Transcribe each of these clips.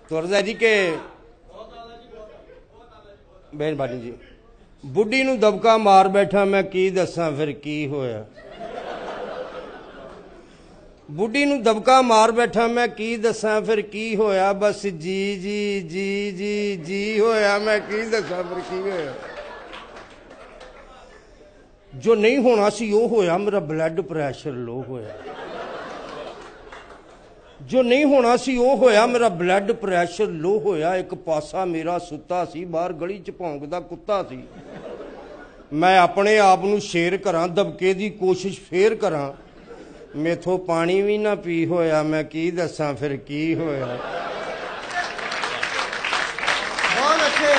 तुरदा जी के मेहरबानी जी बुढ़ी नूं दबका मार बैठा मैं की दसां फिर की होया बुढ़ी नूं दबका मार बैठा मैं की दसां फिर की होया बस जी जी जी जी जी होया मैं की दसां फिर की होया जो नहीं होना सी वो होया मेरा ब्लड प्रैशर लो होया जो नहीं होना सी वो होया मेरा ब्लड प्रैशर लो होया एक पासा मेरा सुता सी बाहर गली च भौंकदा कुत्ता सी मैं अपने आप नूं शेर करां दबके दी कोशिश फेर करां मेथों पानी भी ना पी होया मैं की दसां फिर की होया बहुत अच्छे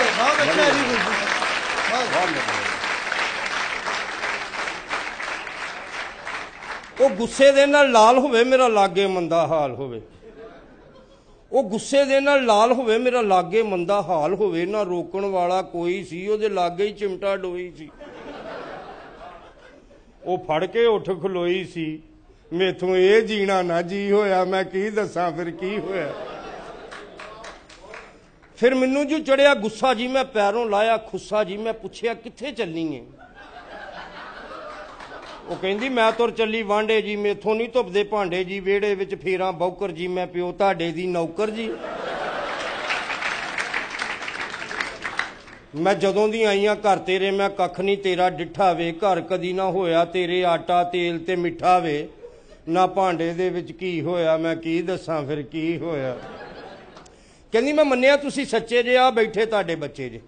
वो गुस्से दे नाल लाल होवे मेरा लागे मंदा हाल होवे वो गुस्से दे नाल लाल होवे मेरा लागे मंदा हाल होवे ना रोकण वाला कोई सी ओदे लागे ही चिमटा डोई सी वो फड़ के उठ खलोई सी मेथों ये जीना ना जी होया मैं की दसां फिर की होया फिर मैनू जो चढ़िया गुस्सा जी मैं पैरों लाया खुस्सा जी मैं पुछया कित्थे चलनी है वो कहंदी मैं तुर चली वांडे जी मेथों नहीं धुपदे भांडे जी वेड़े विच फेरां बौकर जी मैं प्यो तुहाडे दी नौकर जी मैं जदों दी आई हां घर तेरे मैं कख नहीं तेरा डिठा वे घर कदी ना होया तेरे आटा तेल ते मिठा वे ना भांडे दे विच की होया मैं की दसां फिर की होया कहंदी मैं मन्निया तुसीं सच्चे जे आ बैठे तुहाडे बच्चे जे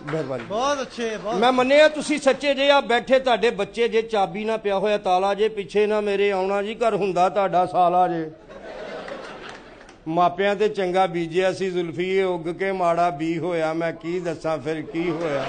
बहुत अच्छे मैं मन्निया तुसीं सच्चे जे आ बैठे तुहाडे बच्चे जे चाबी ना पिया होया ताला जे पिछे ना मेरे आउणा जी घर हुंदा तुहाडा साला जे मापियां ते चंगा बीजिया सी जुल्फी उग के माड़ा बी होया मैं की दसां फिर की होया